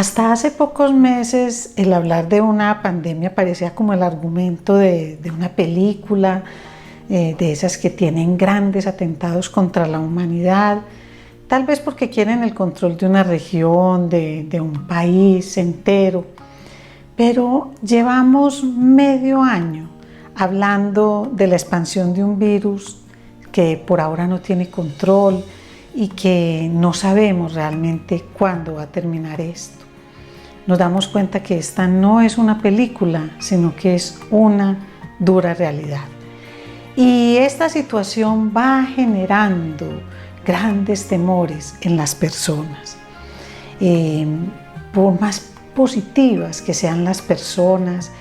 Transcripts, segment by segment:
Hasta hace pocos meses el hablar de una pandemia parecía como el argumento de una película, de esas que tienen grandes atentados contra la humanidad, tal vez porque quieren el control de una región, de un país entero. Pero llevamos medio año hablando de la expansión de un virus que por ahora no tiene control y que no sabemos realmente cuándo va a terminar esto. Nos damos cuenta que esta no es una película, sino que es una dura realidad. Y esta situación va generando grandes temores en las personas. Por más positivas que sean las personas,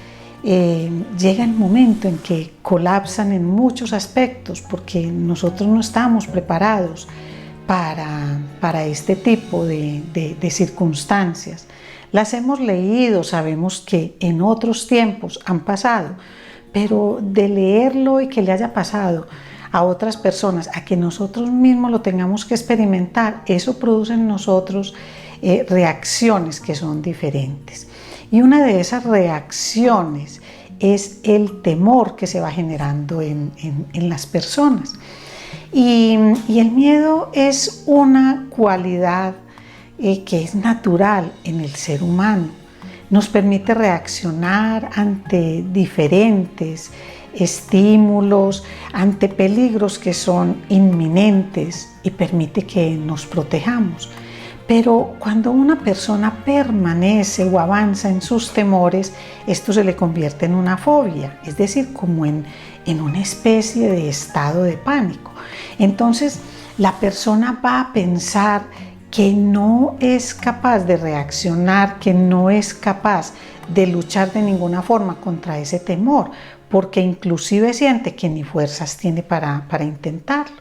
llega el momento en que colapsan en muchos aspectos porque nosotros no estamos preparados para este tipo de circunstancias. Las hemos leído, sabemos que en otros tiempos han pasado, pero de leerlo y que le haya pasado a otras personas, a que nosotros mismos lo tengamos que experimentar, eso produce en nosotros reacciones que son diferentes. Y una de esas reacciones es el temor que se va generando en las personas. Y el miedo es una cualidad que es natural en el ser humano. Nos permite reaccionar ante diferentes estímulos, ante peligros que son inminentes y permite que nos protejamos. Pero cuando una persona permanece o avanza en sus temores, esto se le convierte en una fobia, es decir, como en una especie de estado de pánico. Entonces, la persona va a pensar que no es capaz de reaccionar, que no es capaz de luchar de ninguna forma contra ese temor, porque inclusive siente que ni fuerzas tiene para intentarlo.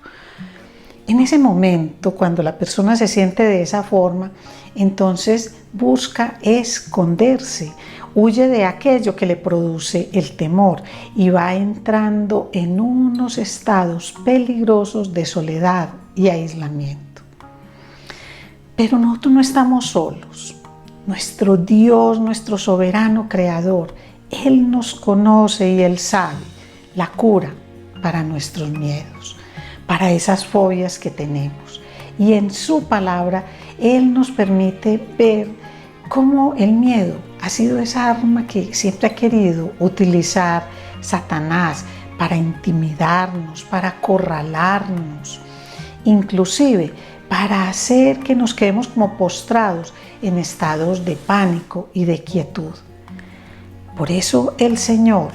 En ese momento, cuando la persona se siente de esa forma, entonces busca esconderse, huye de aquello que le produce el temor y va entrando en unos estados peligrosos de soledad y aislamiento. Pero nosotros no estamos solos. Nuestro Dios, nuestro soberano creador, Él nos conoce y Él sabe la cura para nuestros miedos, para esas fobias que tenemos. Y en su palabra, Él nos permite ver cómo el miedo ha sido esa arma que siempre ha querido utilizar Satanás para intimidarnos, para acorralarnos, inclusive para hacer que nos quedemos como postrados en estados de pánico y de quietud. Por eso el Señor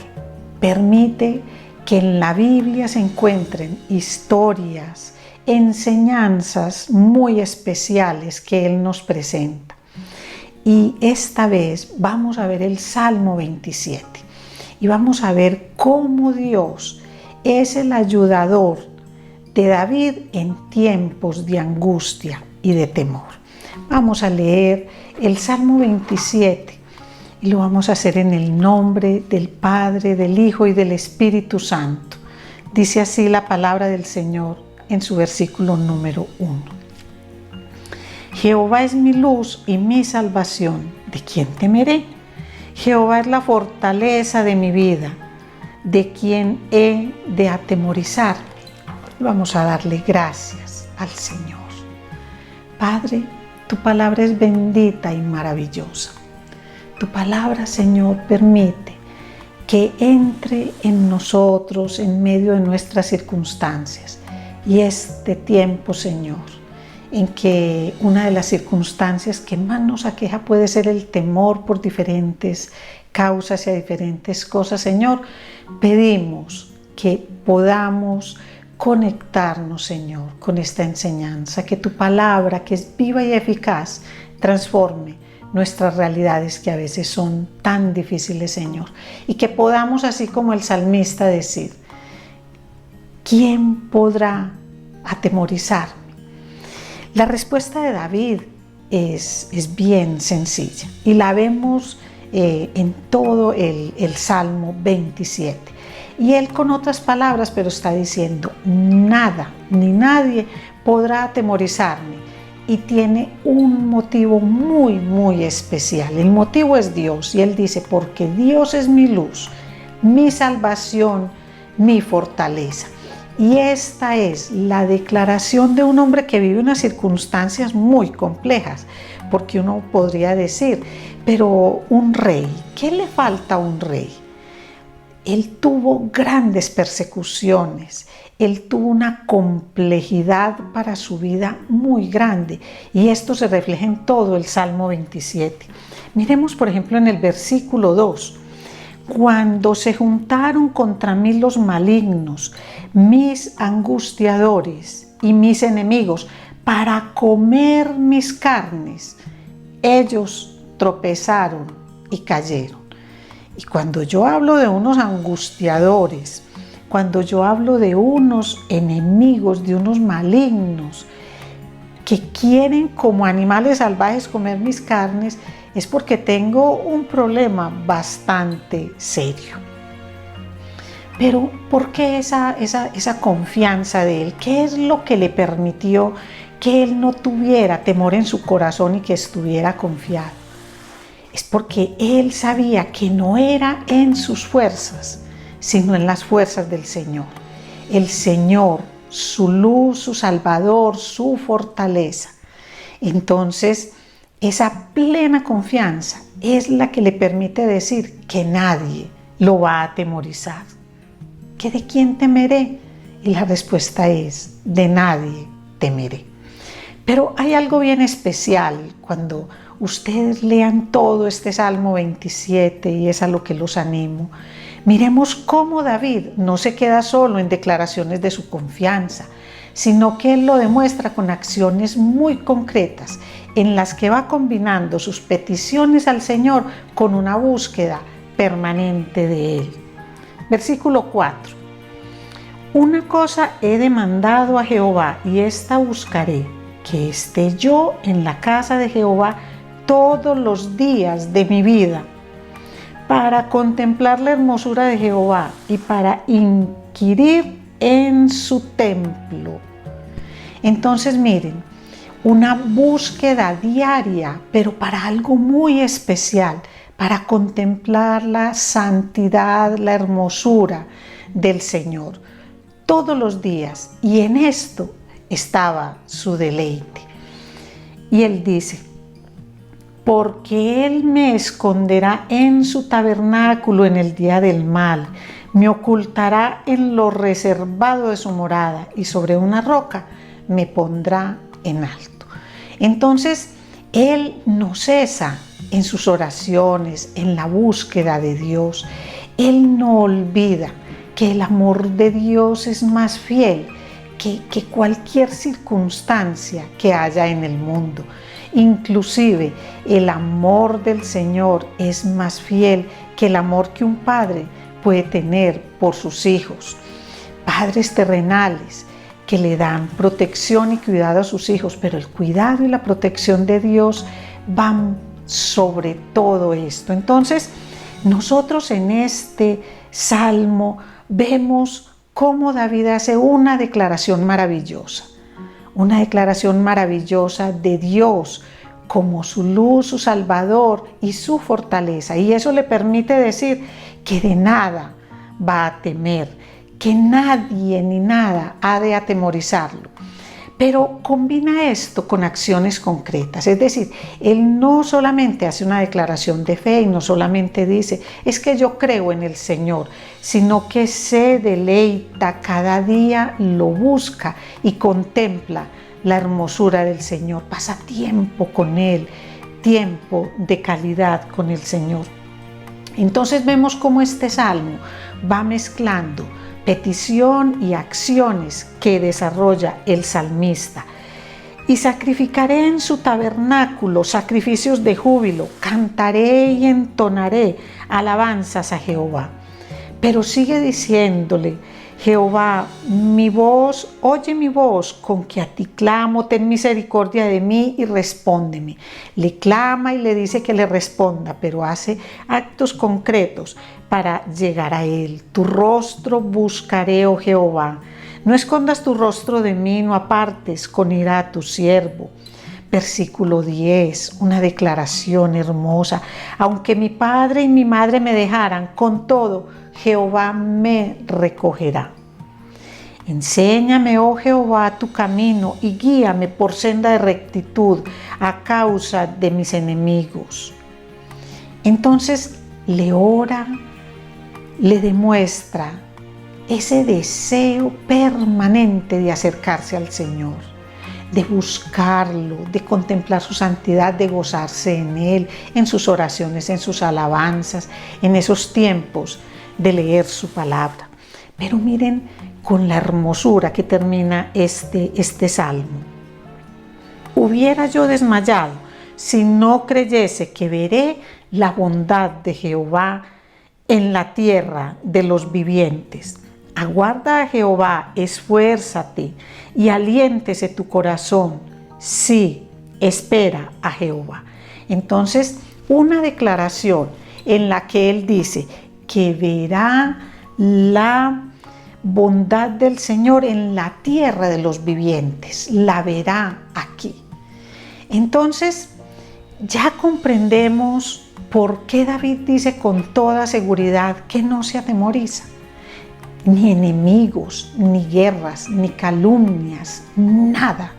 permite que en la Biblia se encuentren historias, enseñanzas muy especiales que Él nos presenta. Y esta vez vamos a ver el Salmo 27 y vamos a ver cómo Dios es el ayudador de David en tiempos de angustia y de temor. Vamos a leer el Salmo 27 y lo vamos a hacer en el nombre del Padre, del Hijo y del Espíritu Santo. Dice así la palabra del Señor en su versículo número 1. Jehová es mi luz y mi salvación, ¿de quién temeré? Jehová es la fortaleza de mi vida, ¿de quién he de atemorizar? Vamos a darle gracias al Señor. Padre, tu palabra es bendita y maravillosa. Tu palabra, Señor, permite que entre en nosotros en medio de nuestras circunstancias. Y este tiempo, Señor, en que una de las circunstancias que más nos aqueja puede ser el temor por diferentes causas y a diferentes cosas, Señor, pedimos que podamos conectarnos, Señor, con esta enseñanza, que tu palabra, que es viva y eficaz, transforme nuestras realidades que a veces son tan difíciles, Señor, y que podamos, así como el salmista, decir: ¿quién podrá atemorizarme? La respuesta de David es bien sencilla y la vemos en todo el Salmo 27. Y él con otras palabras, pero está diciendo: nada ni nadie podrá atemorizarme y tiene un motivo muy, muy especial. El motivo es Dios y él dice, porque Dios es mi luz, mi salvación, mi fortaleza. Y esta es la declaración de un hombre que vive unas circunstancias muy complejas, porque uno podría decir, pero un rey, ¿qué le falta a un rey? Él tuvo grandes persecuciones, él tuvo una complejidad para su vida muy grande y esto se refleja en todo el Salmo 27. Miremos por ejemplo en el versículo 2. Cuando se juntaron contra mí los malignos, mis angustiadores y mis enemigos, para comer mis carnes, ellos tropezaron y cayeron. Y cuando yo hablo de unos angustiadores, cuando yo hablo de unos enemigos, de unos malignos, que quieren como animales salvajes comer mis carnes, es porque tengo un problema bastante serio. Pero ¿por qué esa confianza de él? ¿Qué es lo que le permitió que él no tuviera temor en su corazón y que estuviera confiado? Es porque él sabía que no era en sus fuerzas, sino en las fuerzas del Señor. El Señor, su luz, su Salvador, su fortaleza. Entonces, esa plena confianza es la que le permite decir que nadie lo va a atemorizar. ¿Que de quién temeré? Y la respuesta es, de nadie temeré. Pero hay algo bien especial cuando ustedes lean todo este Salmo 27 y es a lo que los animo. Miremos cómo David no se queda solo en declaraciones de su confianza, sino que él lo demuestra con acciones muy concretas en las que va combinando sus peticiones al Señor con una búsqueda permanente de Él. Versículo 4. Una cosa he demandado a Jehová y esta buscaré, que esté yo en la casa de Jehová todos los días de mi vida, para contemplar la hermosura de Jehová y para inquirir en su templo. Entonces miren, una búsqueda diaria, pero para algo muy especial, para contemplar la santidad, la hermosura del Señor todos los días. Y en esto estaba su deleite. Y él dice, porque él me esconderá en su tabernáculo en el día del mal, me ocultará en lo reservado de su morada y sobre una roca me pondrá en alto. Entonces, él no cesa en sus oraciones, en la búsqueda de Dios. Él no olvida que el amor de Dios es más fiel que cualquier circunstancia que haya en el mundo. Inclusive, el amor del Señor es más fiel que el amor que un padre puede tener por sus hijos. Padres terrenales que le dan protección y cuidado a sus hijos, pero el cuidado y la protección de Dios van sobre todo esto. Entonces, nosotros en este salmo vemos cómo David hace una declaración maravillosa de Dios como su luz, su Salvador y su fortaleza. Y eso le permite decir que de nada va a temer, que nadie ni nada ha de atemorizarlo. Pero combina esto con acciones concretas, es decir, él no solamente hace una declaración de fe y no solamente dice, es que yo creo en el Señor, sino que se deleita cada día, lo busca y contempla la hermosura del Señor, pasa tiempo con Él, tiempo de calidad con el Señor. Entonces vemos cómo este salmo va mezclando petición y acciones que desarrolla el salmista. Y sacrificaré en su tabernáculo sacrificios de júbilo, cantaré y entonaré alabanzas a Jehová. Pero sigue diciéndole, Jehová, mi voz, oye mi voz, con que a ti clamo, ten misericordia de mí y respóndeme. Le clama y le dice que le responda, pero hace actos concretos para llegar a él. Tu rostro buscaré, oh Jehová. No escondas tu rostro de mí, no apartes con ira a tu siervo. Versículo 10, una declaración hermosa. Aunque mi padre y mi madre me dejaran, con todo, Jehová me recogerá. Enséñame, oh Jehová, tu camino y guíame por senda de rectitud a causa de mis enemigos. Entonces le ora, le demuestra ese deseo permanente de acercarse al Señor, de buscarlo, de contemplar su santidad, de gozarse en Él, en sus oraciones, en sus alabanzas, en esos tiempos de leer su palabra. Pero miren con la hermosura que termina este salmo. Hubiera yo desmayado si no creyese que veré la bondad de Jehová en la tierra de los vivientes. Aguarda a Jehová, esfuérzate y aliéntese tu corazón. Sí, espera a Jehová. Entonces, una declaración en la que él dice que verá la bondad del Señor en la tierra de los vivientes, la verá aquí. Entonces, ya comprendemos por qué David dice con toda seguridad que no se atemoriza. Ni enemigos, ni guerras, ni calumnias, nada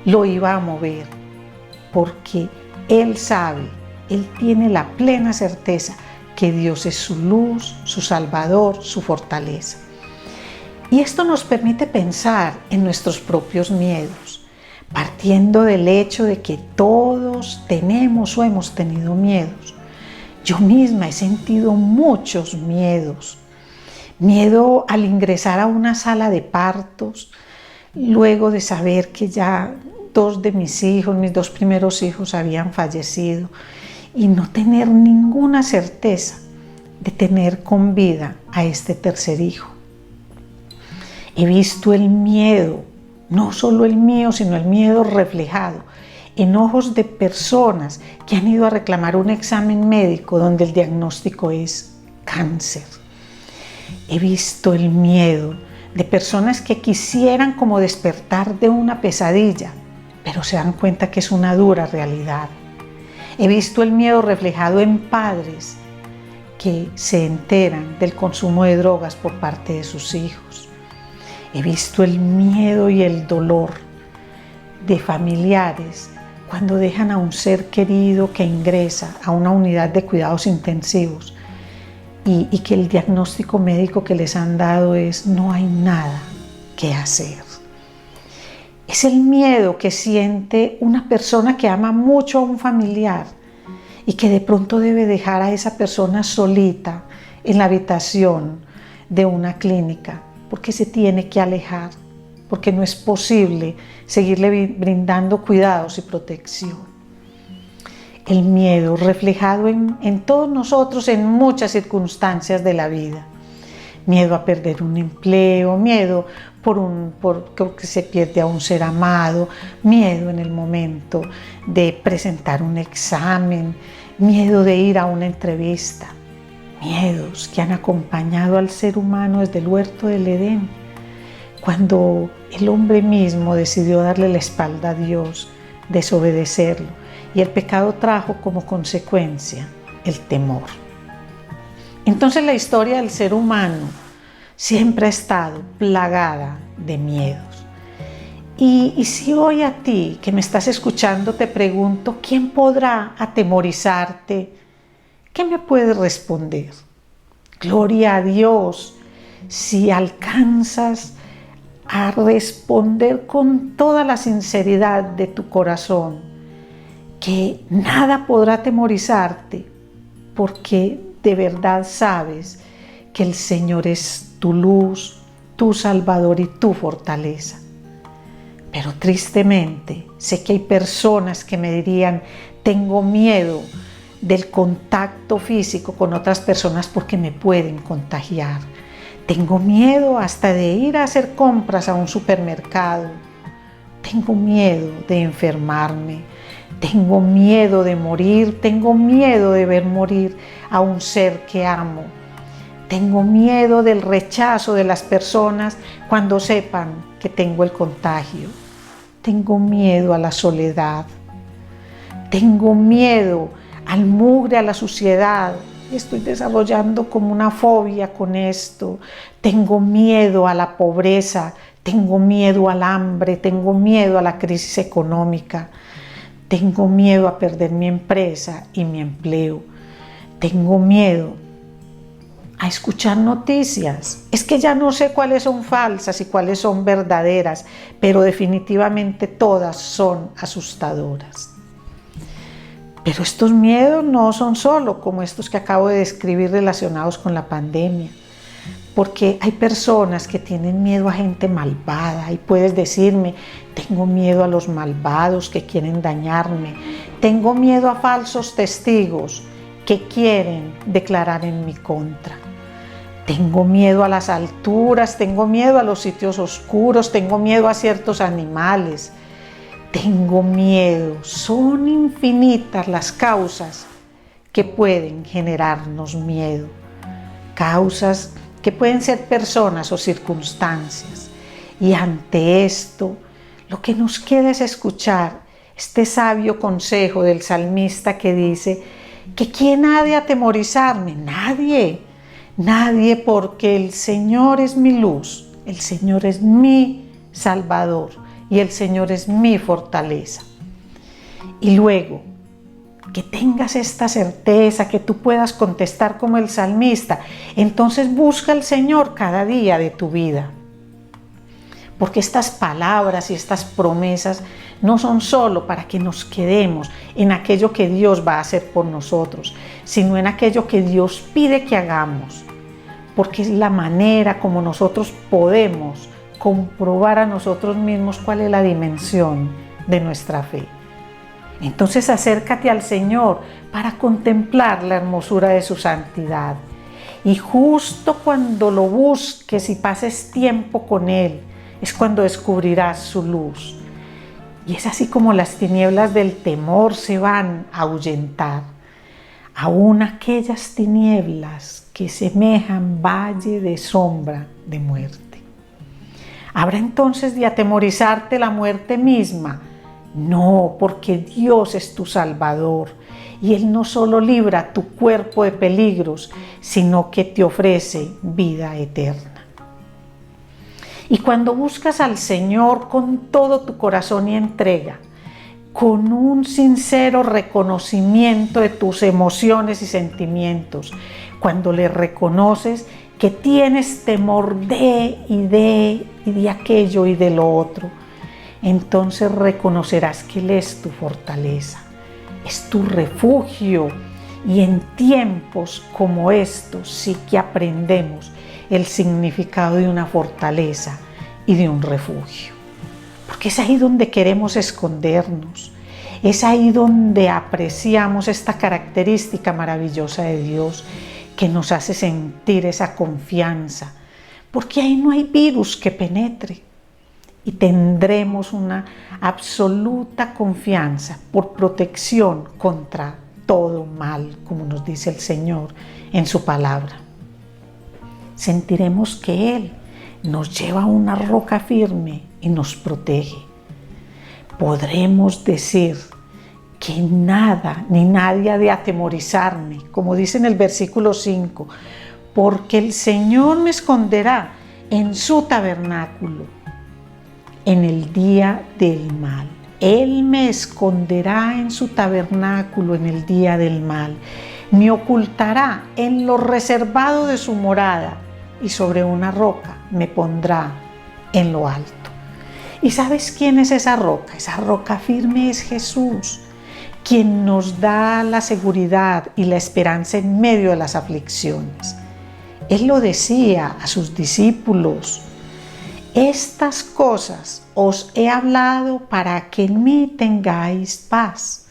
lo iba a mover, porque él sabe, él tiene la plena certeza que Dios es su luz, su salvador, su fortaleza. Y esto nos permite pensar en nuestros propios miedos, partiendo del hecho de que todos tenemos o hemos tenido miedos. Yo misma he sentido muchos miedos. Miedo al ingresar a una sala de partos, luego de saber que ya dos de mis hijos, mis dos primeros hijos habían fallecido y no tener ninguna certeza de tener con vida a este tercer hijo. He visto el miedo, no solo el mío, sino el miedo reflejado en ojos de personas que han ido a reclamar un examen médico donde el diagnóstico es cáncer. He visto el miedo de personas que quisieran como despertar de una pesadilla, pero se dan cuenta que es una dura realidad. He visto el miedo reflejado en padres que se enteran del consumo de drogas por parte de sus hijos. He visto el miedo y el dolor de familiares cuando dejan a un ser querido que ingresa a una unidad de cuidados intensivos y que el diagnóstico médico que les han dado es no hay nada que hacer. Es el miedo que siente una persona que ama mucho a un familiar y que de pronto debe dejar a esa persona solita en la habitación de una clínica porque se tiene que alejar, porque no es posible seguirle brindando cuidados y protección. El miedo reflejado en todos nosotros en muchas circunstancias de la vida. Miedo a perder un empleo, miedo por que se pierde a un ser amado, miedo en el momento de presentar un examen, miedo de ir a una entrevista. Miedos que han acompañado al ser humano desde el huerto del Edén, cuando el hombre mismo decidió darle la espalda a Dios, desobedecerlo. Y el pecado trajo como consecuencia el temor. Entonces la historia del ser humano siempre ha estado plagada de miedos. Y si hoy a ti que me estás escuchando te pregunto, ¿quién podrá atemorizarte? ¿Qué me puedes responder? Gloria a Dios si alcanzas a responder con toda la sinceridad de tu corazón que nada podrá atemorizarte, porque de verdad sabes que el Señor es tu luz, tu Salvador y tu fortaleza. Pero tristemente sé que hay personas que me dirían, tengo miedo del contacto físico con otras personas porque me pueden contagiar. Tengo miedo hasta de ir a hacer compras a un supermercado. Tengo miedo de enfermarme. Tengo miedo de morir, tengo miedo de ver morir a un ser que amo. Tengo miedo del rechazo de las personas cuando sepan que tengo el contagio. Tengo miedo a la soledad. Tengo miedo al mugre, a la suciedad. Estoy desarrollando como una fobia con esto. Tengo miedo a la pobreza, tengo miedo al hambre, tengo miedo a la crisis económica. Tengo miedo a perder mi empresa y mi empleo. Tengo miedo a escuchar noticias. Es que ya no sé cuáles son falsas y cuáles son verdaderas, pero definitivamente todas son asustadoras. Pero estos miedos no son solo como estos que acabo de describir relacionados con la pandemia, porque hay personas que tienen miedo a gente malvada y puedes decirme, tengo miedo a los malvados que quieren dañarme, tengo miedo a falsos testigos que quieren declarar en mi contra. Tengo miedo a las alturas, tengo miedo a los sitios oscuros, tengo miedo a ciertos animales. Tengo miedo. Son infinitas las causas que pueden generarnos miedo. Causas que pueden ser personas o circunstancias. Y ante esto, lo que nos queda es escuchar este sabio consejo del salmista que dice que ¿quién ha de atemorizarme? Nadie, nadie, porque el Señor es mi luz, el Señor es mi Salvador y el Señor es mi fortaleza. Y luego, que tengas esta certeza, que tú puedas contestar como el salmista, entonces busca al Señor cada día de tu vida. Porque estas palabras y estas promesas no son solo para que nos quedemos en aquello que Dios va a hacer por nosotros, sino en aquello que Dios pide que hagamos, porque es la manera como nosotros podemos comprobar a nosotros mismos cuál es la dimensión de nuestra fe. Entonces acércate al Señor para contemplar la hermosura de su santidad. Y justo cuando lo busques y pases tiempo con Él, es cuando descubrirás su luz. Y es así como las tinieblas del temor se van a ahuyentar. Aún aquellas tinieblas que semejan valle de sombra de muerte. ¿Habrá entonces de atemorizarte la muerte misma? No, porque Dios es tu Salvador y Él no solo libra tu cuerpo de peligros, sino que te ofrece vida eterna. Y cuando buscas al Señor con todo tu corazón y entrega, con un sincero reconocimiento de tus emociones y sentimientos, cuando le reconoces que tienes temor de aquello y de lo otro, entonces reconocerás que Él es tu fortaleza, es tu refugio. Y en tiempos como estos sí que aprendemos el significado de una fortaleza y de un refugio. Porque es ahí donde queremos escondernos, es ahí donde apreciamos esta característica maravillosa de Dios que nos hace sentir esa confianza, porque ahí no hay virus que penetre y tendremos una absoluta confianza por protección contra todo mal, como nos dice el Señor en su palabra. Sentiremos que Él nos lleva a una roca firme y nos protege. Podremos decir que nada ni nadie ha de atemorizarme, como dice en el versículo 5, porque el Señor me esconderá en su tabernáculo en el día del mal. Él me esconderá en su tabernáculo en el día del mal. Me ocultará en lo reservado de su morada y sobre una roca me pondrá en lo alto. ¿Y sabes quién es esa roca? Esa roca firme es Jesús, quien nos da la seguridad y la esperanza en medio de las aflicciones. Él lo decía a sus discípulos: estas cosas os he hablado para que en mí tengáis paz.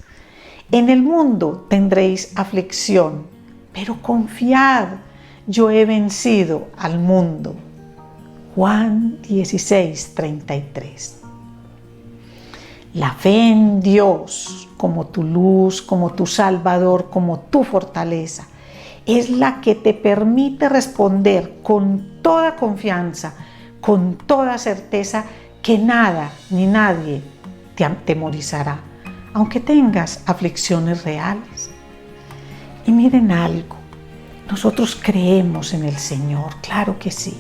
En el mundo tendréis aflicción, pero confiad, yo he vencido al mundo. Juan 16:33. La fe en Dios como tu luz, como tu Salvador, como tu fortaleza, es la que te permite responder con toda confianza, con toda certeza, que nada ni nadie te atemorizará, aunque tengas aflicciones reales. Y miren algo, nosotros creemos en el Señor, claro que sí,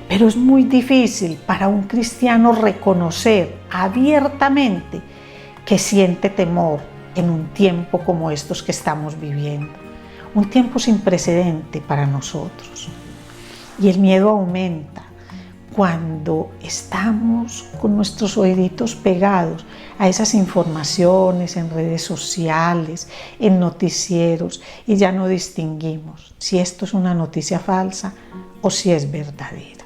pero es muy difícil para un cristiano reconocer abiertamente que siente temor en un tiempo como estos que estamos viviendo, un tiempo sin precedente para nosotros. Y el miedo aumenta cuando estamos con nuestros oíditos pegados a esas informaciones en redes sociales, en noticieros, y ya no distinguimos si esto es una noticia falsa o si es verdadera.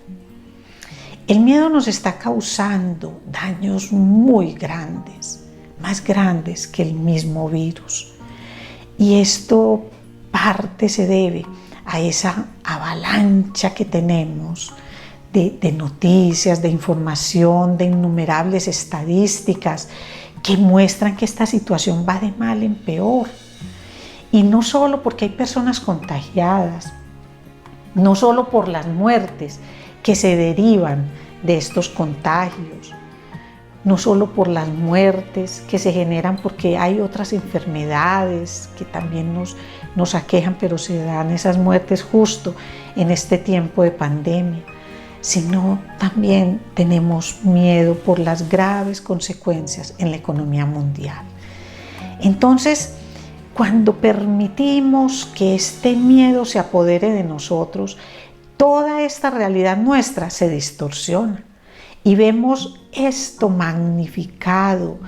El miedo nos está causando daños muy grandes, más grandes que el mismo virus. Y esto parte se debe a esa avalancha que tenemos de noticias, de información, de innumerables estadísticas que muestran que esta situación va de mal en peor. Y no solo porque hay personas contagiadas, no solo por las muertes que se derivan de estos contagios, no solo por las muertes que se generan porque hay otras enfermedades que también nos aquejan, pero se dan esas muertes justo en este tiempo de pandemia, sino también tenemos miedo por las graves consecuencias en la economía mundial. Entonces, cuando permitimos que este miedo se apodere de nosotros, toda esta realidad nuestra se distorsiona y vemos esto magnificado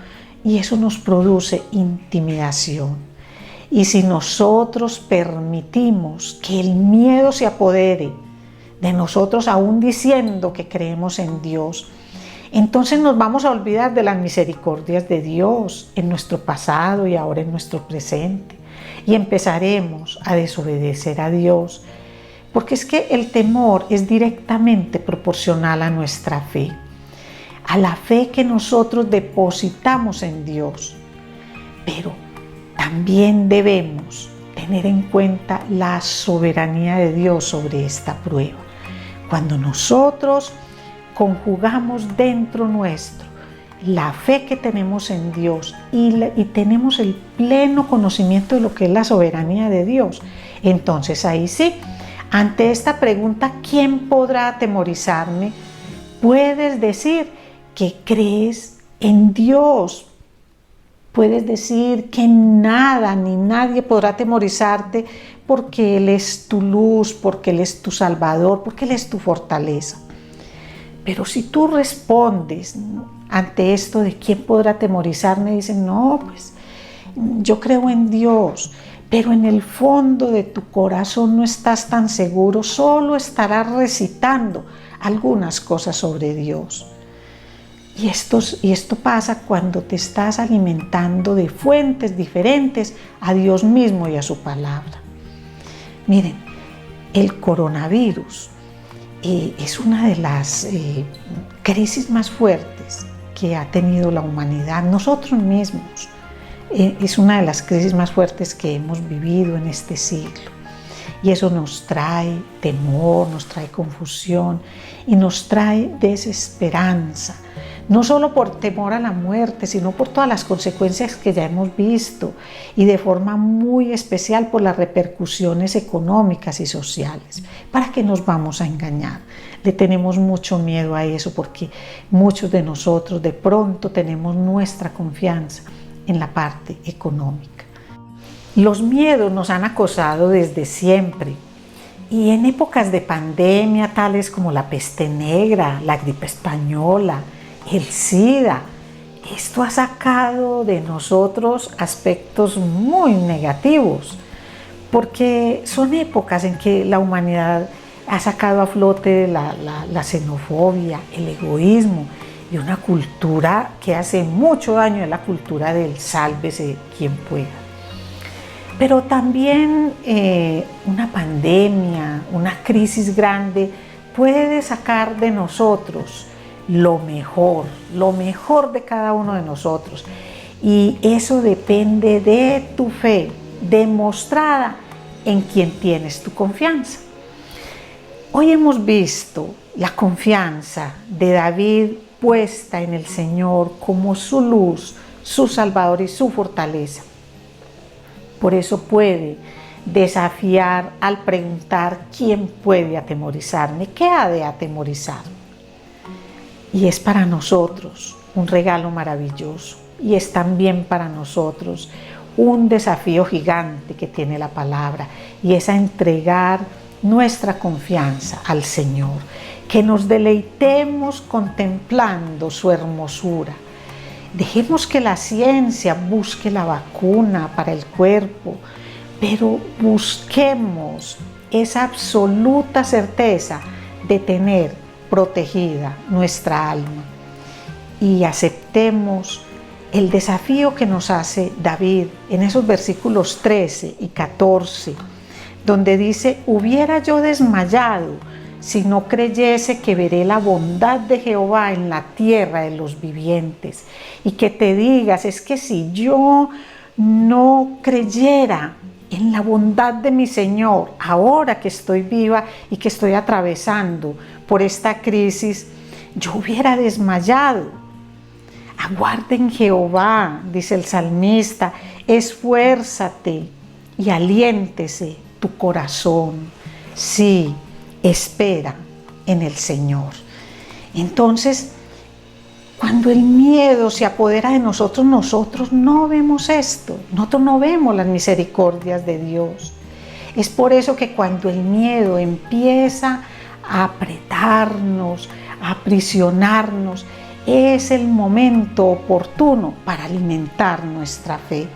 y eso nos produce intimidación. Y si nosotros permitimos que el miedo se apodere de nosotros, aún diciendo que creemos en Dios, entonces nos vamos a olvidar de las misericordias de Dios en nuestro pasado y ahora en nuestro presente, y empezaremos a desobedecer a Dios, porque es que el temor es directamente proporcional a nuestra fe, a la fe que nosotros depositamos en Dios. Pero también debemos tener en cuenta la soberanía de Dios sobre esta prueba. Cuando nosotros conjugamos dentro nuestro la fe que tenemos en Dios y tenemos el pleno conocimiento de lo que es la soberanía de Dios, entonces ahí sí, ante esta pregunta, ¿quién podrá atemorizarme? Puedes decir que crees en Dios. Puedes decir que nada ni nadie podrá atemorizarte porque Él es tu luz, porque Él es tu Salvador, porque Él es tu fortaleza. Pero si tú respondes ante esto de quién podrá atemorizarme, dicen, no, pues yo creo en Dios, pero en el fondo de tu corazón no estás tan seguro, solo estarás recitando algunas cosas sobre Dios. Y esto pasa cuando te estás alimentando de fuentes diferentes a Dios mismo y a su palabra. Miren, el coronavirus es una de las crisis más fuertes que ha tenido la humanidad, nosotros mismos. Es una de las crisis más fuertes que hemos vivido en este siglo. Y eso nos trae temor, nos trae confusión y nos trae desesperanza. No solo por temor a la muerte, sino por todas las consecuencias que ya hemos visto y de forma muy especial por las repercusiones económicas y sociales. ¿Para qué nos vamos a engañar? Le tenemos mucho miedo a eso porque muchos de nosotros de pronto tenemos nuestra confianza en la parte económica. Los miedos nos han acosado desde siempre y en épocas de pandemia tales como la peste negra, la gripe española, el SIDA, esto ha sacado de nosotros aspectos muy negativos, porque son épocas en que la humanidad ha sacado a flote la xenofobia, el egoísmo y una cultura que hace mucho daño, es la cultura del sálvese quien pueda. Pero también una pandemia, una crisis grande puede sacar de nosotros lo mejor de cada uno de nosotros. Y eso depende de tu fe, demostrada en quien tienes tu confianza. Hoy hemos visto la confianza de David puesta en el Señor como su luz, su Salvador y su fortaleza. Por eso puede desafiar al preguntar: ¿quién puede atemorizarme? ¿Qué ha de atemorizarme? Y es para nosotros un regalo maravilloso, y es también para nosotros un desafío gigante que tiene la palabra, y es a entregar nuestra confianza al Señor, que nos deleitemos contemplando su hermosura. Dejemos que la ciencia busque la vacuna para el cuerpo, pero busquemos esa absoluta certeza de tener protegida nuestra alma, y aceptemos el desafío que nos hace David en esos versículos 13 y 14, donde dice: hubiera yo desmayado si no creyese que veré la bondad de Jehová en la tierra de los vivientes. Y que te digas: es que si yo no creyera en la bondad de mi Señor, ahora que estoy viva y que estoy atravesando por esta crisis, yo hubiera desmayado. Aguarda en Jehová, dice el salmista, esfuérzate y aliéntese tu corazón. Sí, espera en el Señor. Entonces, cuando el miedo se apodera de nosotros, nosotros no vemos esto, nosotros no vemos las misericordias de Dios. Es por eso que cuando el miedo empieza a apretarnos, a aprisionarnos, es el momento oportuno para alimentar nuestra fe.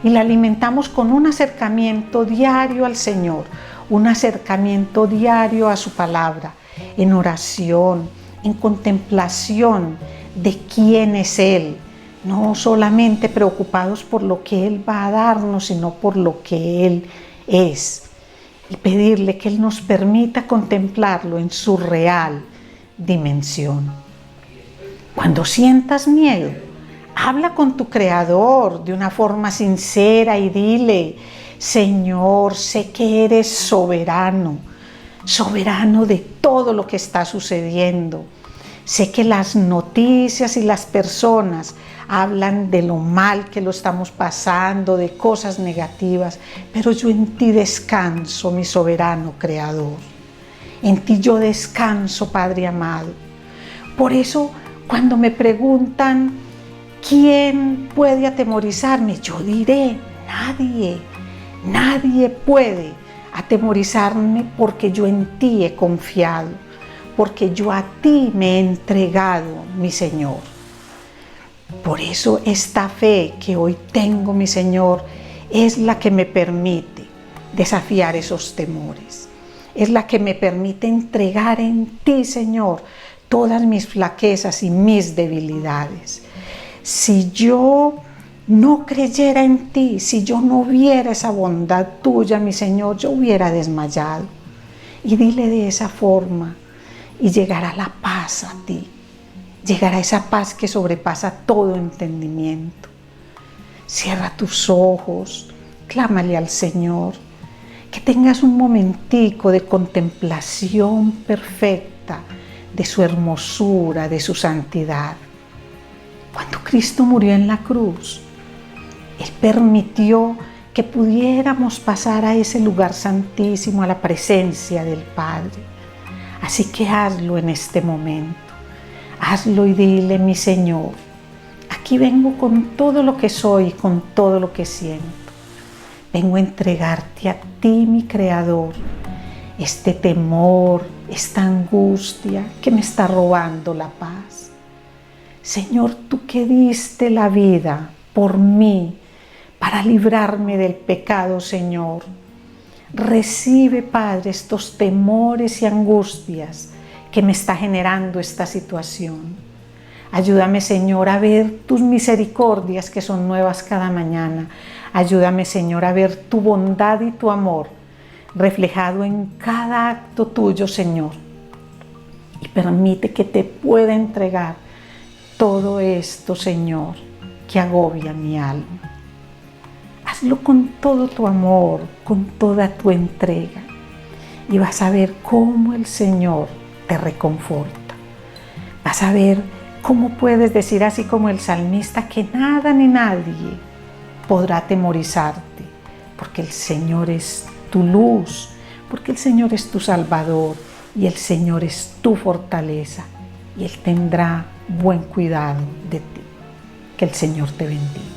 Y la alimentamos con un acercamiento diario al Señor, un acercamiento diario a su palabra, en oración, en contemplación de quién es Él, no solamente preocupados por lo que Él va a darnos, sino por lo que Él es, y pedirle que Él nos permita contemplarlo en su real dimensión. Cuando sientas miedo, habla con tu Creador de una forma sincera y dile: Señor, sé que eres soberano, soberano de todo lo que está sucediendo. Sé que las noticias y las personas hablan de lo mal que lo estamos pasando, de cosas negativas, pero yo en ti descanso, mi soberano Creador. En ti yo descanso, Padre amado. Por eso, cuando me preguntan ¿quién puede atemorizarme?, yo diré: nadie puede atemorizarme, porque yo en ti he confiado, porque yo a ti me he entregado, mi Señor. Por eso esta fe que hoy tengo, mi Señor, es la que me permite desafiar esos temores, es la que me permite entregar en ti, Señor, todas mis flaquezas y mis debilidades. Si yo no creyera en ti, si yo no viera esa bondad tuya, mi Señor, yo hubiera desmayado. Y dile de esa forma, y llegará la paz a ti, llegará esa paz que sobrepasa todo entendimiento. Cierra tus ojos, clámale al Señor, que tengas un momentico de contemplación perfecta de su hermosura, de su santidad. Cuando Cristo murió en la cruz, Él permitió que pudiéramos pasar a ese lugar santísimo, a la presencia del Padre. Así que hazlo en este momento, hazlo y dile: mi Señor, aquí vengo con todo lo que soy, con todo lo que siento. Vengo a entregarte a ti, mi Creador, este temor, esta angustia que me está robando la paz. Señor, tú que diste la vida por mí para librarme del pecado, Señor, recibe, Padre, estos temores y angustias que me está generando esta situación. Ayúdame, Señor, a ver tus misericordias que son nuevas cada mañana. Ayúdame, Señor, a ver tu bondad y tu amor reflejado en cada acto tuyo, Señor. Y permite que te pueda entregar todo esto, Señor, que agobia mi alma. Hazlo con todo tu amor, con toda tu entrega, y vas a ver cómo el Señor te reconforta. Vas a ver ¿Cómo puedes decir así como el salmista que nada ni nadie podrá atemorizarte? Porque el Señor es tu luz, porque el Señor es tu Salvador y el Señor es tu fortaleza y Él tendrá buen cuidado de ti. Que el Señor te bendiga.